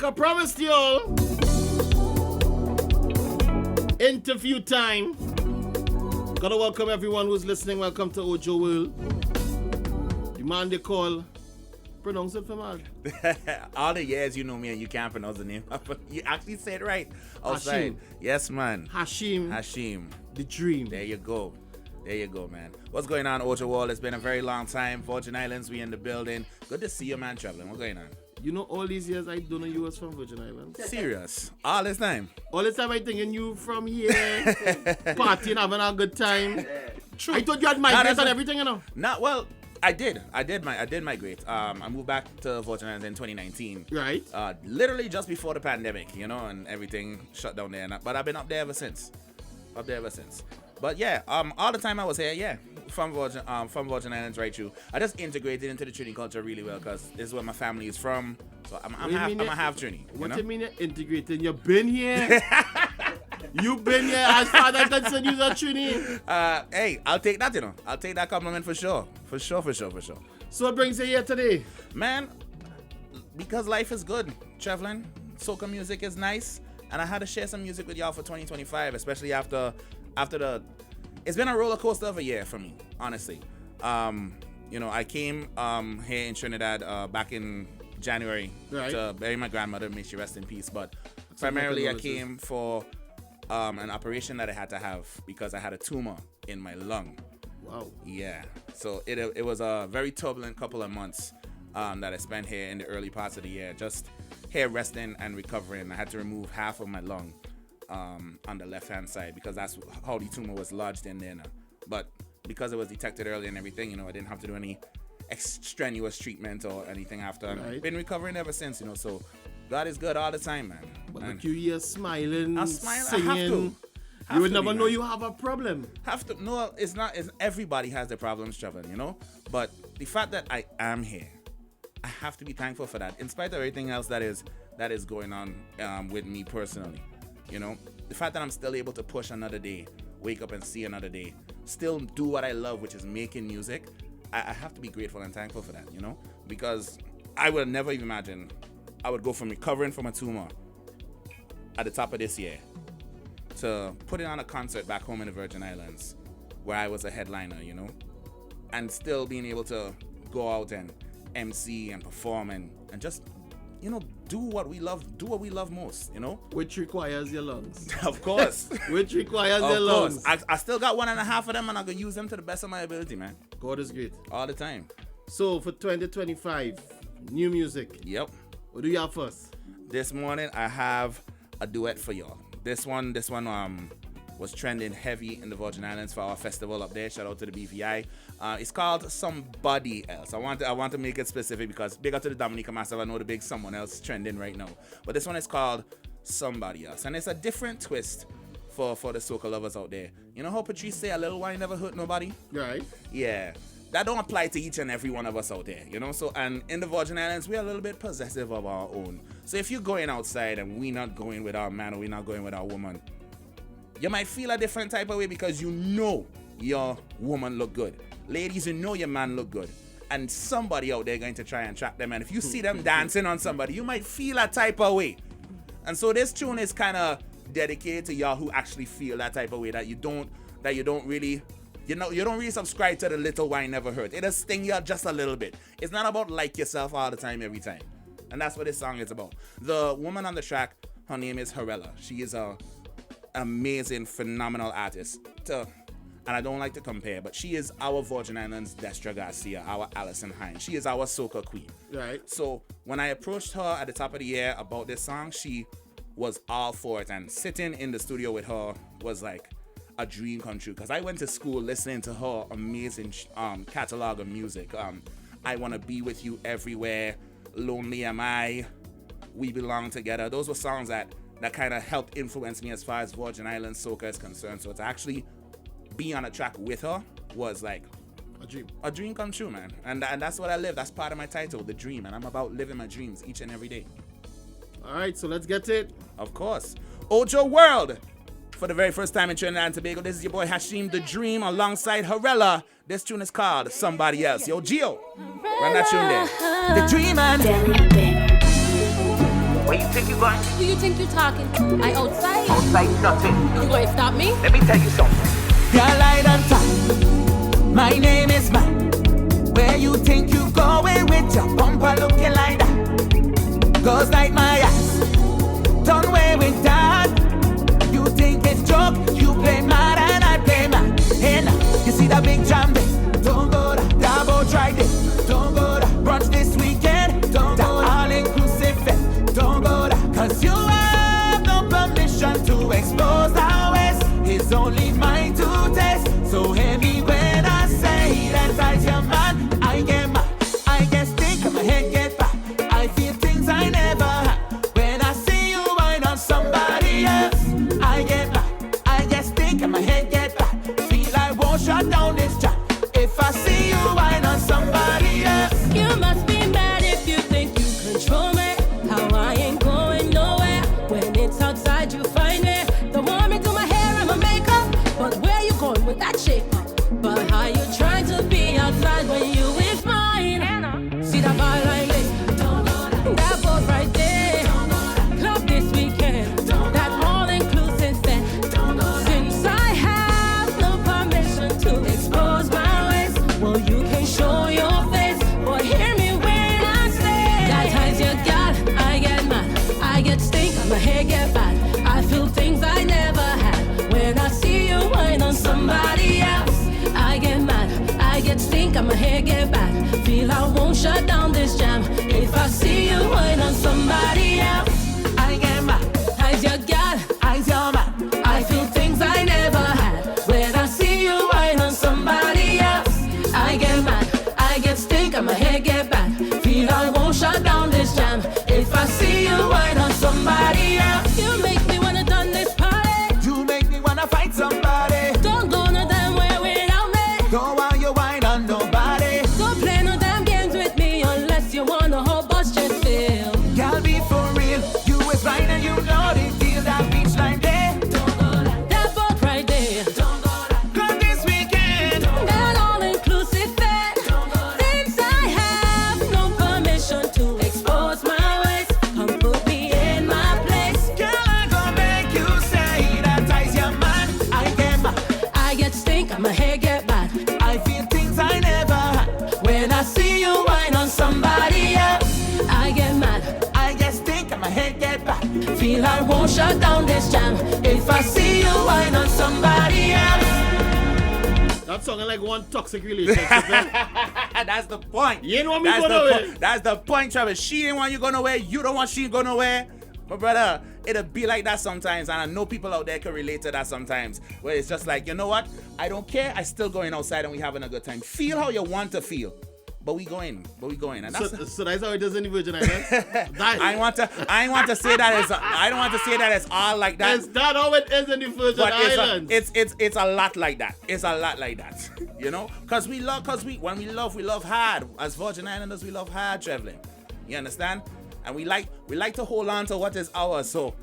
I promised you all, interview time. Gotta welcome everyone who's listening. Welcome to Ojo World. The man they call, pronounce it for man. All the years you know me and you can't pronounce the name. You actually said it right. Outside. Hashim. Yes, man. Hashim The Dream. There you go. There you go, man. What's going on, Ojo World? It's been a very long time. Virgin Islands, we in the building. Good to see you, man, Trevlyn. What's going on? You know, all these years I don't know you was from Virgin Islands. Serious? All this time? All this time I thinking you from here, partying, having a good time. True. I thought you had migrated and everything, you know. Not well. I did migrate. I moved back to Virgin Islands in 2019. Right. Literally just before the pandemic, you know, and everything shut down there. But I've been up there ever since. But yeah, all the time I was here, yeah, from Virgin Islands right through. I just integrated into the Trini culture really well because this is where my family is from. So I'm a half Trini. What do you mean you're integrating? You've been here. You've been here as far as I'm concerned. You're a Trini. Hey, I'll take that, you know. I'll take that compliment for sure. For sure. So what brings you here today? Man, because life is good, Trevlyn. Soca music is nice. And I had to share some music with y'all for 2025, especially after the... It's been a roller coaster of a year for me, honestly. You know, I came here in Trinidad back in January to bury my grandmother, may she rest in peace. But primarily I came for an operation that I had to have because I had a tumor in my lung. Wow. Yeah. So it was a very turbulent couple of months that I spent here in the early parts of the year, just here resting and recovering. I had to remove half of my lung on the left-hand side because that's how the tumor was lodged in there now. But because it was detected early and everything, you know, I didn't have to do any strenuous treatment or anything after. I've been recovering ever since, you know, so God is good all the time, man. But look, you here smiling, I'm smiling. singing. I have to. You would never know you have a problem. No, it's not. Everybody has their problems, Trevor, you know? But the fact that I am here, I have to be thankful for that. In spite of everything else that is going on with me personally, you know? The fact that I'm still able to push another day, wake up and see another day, still do what I love, which is making music, I have to be grateful and thankful for that, you know? Because I would never even imagine I would go from recovering from a tumor at the top of this year to putting on a concert back home in the Virgin Islands where I was a headliner, you know, and still being able to go out and MC and perform and just, you know, do what we love most, you know. Which requires your lungs. Of course. Which requires your lungs. I still got 1.5 of them and I'm going to use them to the best of my ability, man. God is great. All the time. So for 2025, new music. Yep. What do you have first? This morning I have a duet for y'all. This one was trending heavy in the Virgin Islands for our festival up there. Shout out to the BVI. It's called Somebody Else. I want to make it specific because big up to the Dominica Massive. I know the big someone else trending right now. But this one is called Somebody Else. And it's a different twist for the soca lovers out there. You know how Patrice say a little wine never hurt nobody? Right. Yeah. That don't apply to each and every one of us out there, you know? So, and in the Virgin Islands, we're a little bit possessive of our own. So if you're going outside and we're not going with our man or we're not going with our woman, you might feel a different type of way because you know your woman look good. Ladies, you know your man look good. And somebody out there going to try and track them. And if you see them dancing on somebody, you might feel a type of way. And so this tune is kind of dedicated to y'all who actually feel that type of way, that you don't really... You know, you don't really subscribe to the little wine never hurt. It'll sting you just a little bit. It's not about like yourself all the time, every time. And that's what this song is about. The woman on the track, her name is Harella. She is an amazing, phenomenal artist. And I don't like to compare, but she is our Virgin Islands Destra Garcia, our Alison Hines. She is our soca queen. Right. So when I approached her at the top of the year about this song, she was all for it. And sitting in the studio with her was like a dream come true, because I went to school listening to her amazing catalog of music. I Want to Be With You Everywhere, Lonely Am I, We Belong Together. Those were songs that kind of helped influence me as far as Virgin Islands soca is concerned. So to actually be on a track with her was like a dream come true, man. And that's what I live. That's part of my title, The Dream. And I'm about living my dreams each and every day. All right, so let's get it. Of course. Ojo World. For the very first time in Trinidad and Tobago, this is your boy Hashim Tha Dream alongside Harella. This tune is called Somebody Else. Yo, Gio, run that tune there. The Dream and Where you think you going? Who you think you talking to? I outside? Outside nothing. You going to stop me? Let me tell you something. Girl, I done talk. My name is Man. Where you think you going with your bumper looking like that? Goes like my ass. Done away with that. You think it's joke? You play mad and I play mad. Hey now, you see that big jam there? Don't go there. That boat right there. Don't go there. Brunch this weekend. Don't go there. All-inclusive fest. Don't go there. Cause you have no permission to expose our ways. It's only mine to taste. So heavy when I say that I's your man. I get mad. I get stink and my head get back. I feel things I never had. When I see you wine on somebody else, I get mad. I get stink and my head get back. Feel I won't shut down this chat if I see you wine on somebody else. You must be mad if you think you control me. How I ain't going nowhere. When it's outside you find me. Don't want me to my hair and my makeup. But where you going with that shape up? But how you trying to be outside when you with mine? See that bar line there? That boat right there. Club this weekend. That all-inclusive set. Since I have no permission to expose my ways, well, you can show your face. But hear me when I say that times you got, I get mad. I get stink, my hair get bad. I feel things I never had. When I see you wine on somebody else, I get mad. I get stink, my hair get bad. Feel I won't shut down this jam if I see you wine on somebody else. I get mad. Eyes you got, I's your man. I feel things I never had. When I see you wine on somebody else, I get mad. I get stink and my hair get bad. Feel I won't shut down this jam if I see you wine on somebody else. You make me wanna done this party. You make me wanna fight somebody. Don't go no damn way without me. Don't want you wine on nobody. Don't play no damn games with me unless you want a whole bus just feel. Girl, be for real. You is right and you know the deal. That beach line there. That boat right there. Club this weekend. That all-inclusive fed. Since I have no permission to expose my ways, come put me in my place. Girl, I gon' make you say that I's your man. I get mad. I get stink and my hair get bad. I feel things I never had. When I see you wine on somebody else, I get mad. I get stink and my head get back. Feel I won't shut down this jam if I see you wine on somebody else. That sounded like one toxic relationship. Eh? That's the point. You ain't want me That's go the nowhere. point. That's the point, Travis. She didn't want you go nowhere. You don't want she go nowhere. But brother, it'll be like that sometimes, and I know people out there can relate to that sometimes, where it's just like, you know what? I don't care. I still going outside and we having a good time. Feel how you want to feel. But we going. And that's So that's how it is in the Virgin Islands. I want to say that as I don't want to say that it's all like that. Is that how it is in the Virgin But Islands? it's a lot like that. It's a lot like that. You know? When we love hard. As Virgin Islanders, we love hard, Trevlyn. You understand? And we like to hold on to what is ours. So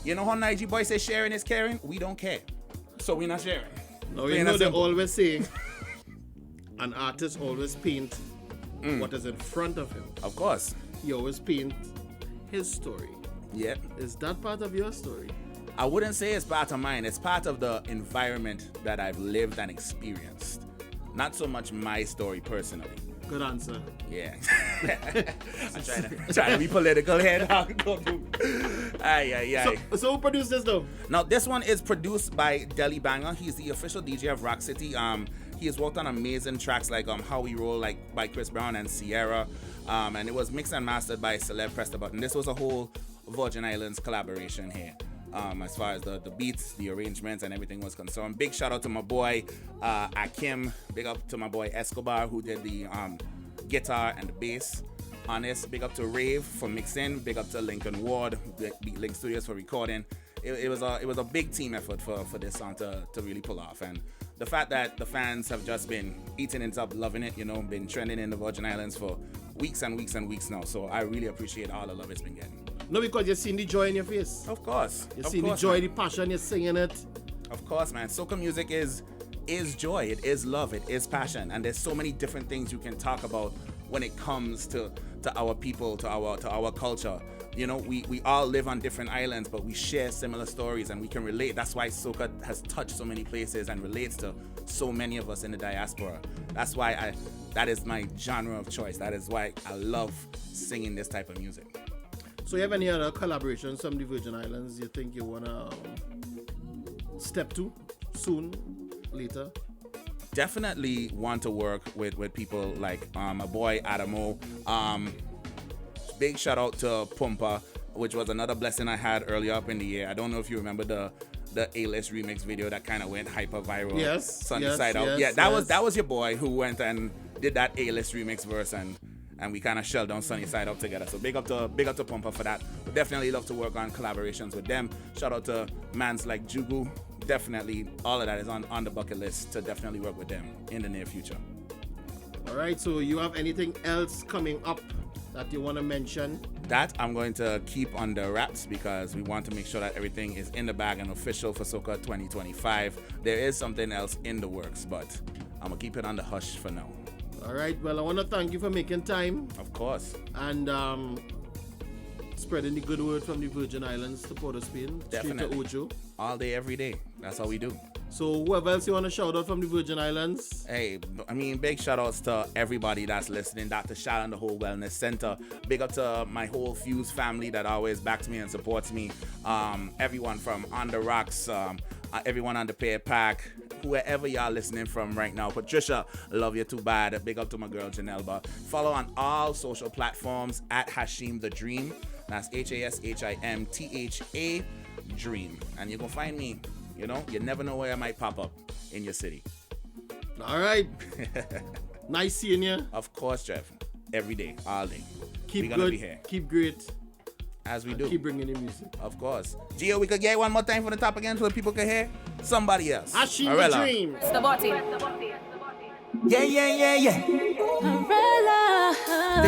you know how Nige boy says sharing is caring? We don't care. So we're not sharing. No, Plain you know and they simple. always say an artist always paint what is in front of him. Of course. He always paint his story. Yeah. Is that part of your story? I wouldn't say it's part of mine. It's part of the environment that I've lived and experienced. Not so much my story personally. Good answer. Yeah. I'm trying to be political here. Aye. So who produced this though? Now, this one is produced by Deli Banger. He's the official DJ of Rock City. He has worked on amazing tracks like How We Roll, like by Chris Brown and Sierra. And it was mixed and mastered by Celeb Press the Button. This was a whole Virgin Islands collaboration here. As far as the beats, the arrangements, and everything was concerned. Big shout out to my boy Akim. Big up to my boy Escobar, who did the guitar and the bass on this. Big up to Rave for mixing. Big up to Lincoln Ward, Beat Link Studios for recording. It was a big team effort for this song to really pull off. And the fact that the fans have just been eating it up, loving it, been trending in the Virgin Islands for weeks and weeks and weeks now. So I really appreciate all the love it's been getting. No, because you've seen the joy in your face. Of course. You've seen the joy, man. the passion, you're singing it. Of course, man. Soca music is joy. It is love. It is passion. And there's so many different things you can talk about when it comes to our people, to our culture. You know, we all live on different islands, but we share similar stories and we can relate. That's why soca has touched so many places and relates to so many of us in the diaspora. That's why that is my genre of choice. That is why I love singing this type of music. So you have any other collaborations from the Virgin Islands you think you wanna step to soon, later? Definitely want to work with people like my boy Adamo. Big shout out to Pumpa, which was another blessing I had earlier up in the year. I don't know if you remember the A-list remix video that kind of went hyper viral. Yes. Sunny Side Out. Yeah, that was your boy who went and did that A-list remix verse and we kind of shelled down Sunny Side Out together. So big up to Pumpa for that. But definitely love to work on collaborations with them. Shout out to mans like Jugu. Definitely all of that is on the bucket list to definitely work with them in the near future. All right, so you have anything else coming up that you want to mention? That I'm going to keep under wraps because we want to make sure that everything is in the bag and official for Soca 2025. There is something else in the works, but I'm going to keep it on the hush for now. All right, well, I want to thank you for making time. Of course. And spreading the good word from the Virgin Islands to Port of Spain, Definitely. straight to Ojo. All day, every day. That's how we do. So whoever else you want to shout out from the Virgin Islands? Hey, I mean, big shout outs to everybody that's listening. Dr. Shal and the whole Wellness Center. Big up to my whole Fuse family that always backs me and supports me. Everyone from On The Rocks, everyone on the Pear Pack, wherever y'all listening from right now. Patricia, love you too bad. Big up to my girl Janelba. Follow on all social platforms at Hashim Tha Dream. That's HASHIMTHA Dream. And you can find me. You know, you never know where I might pop up in your city. All right. Nice seeing you. Of course, Jeff. Every day, all day. Keep We're gonna good. be here. Keep great. As we and do. Keep bringing the music. Of course. Gio, we could get one more time for the top again so that people can hear somebody else. Hashim Harella. Tha Dream. It's the body. Yeah, yeah, yeah, yeah.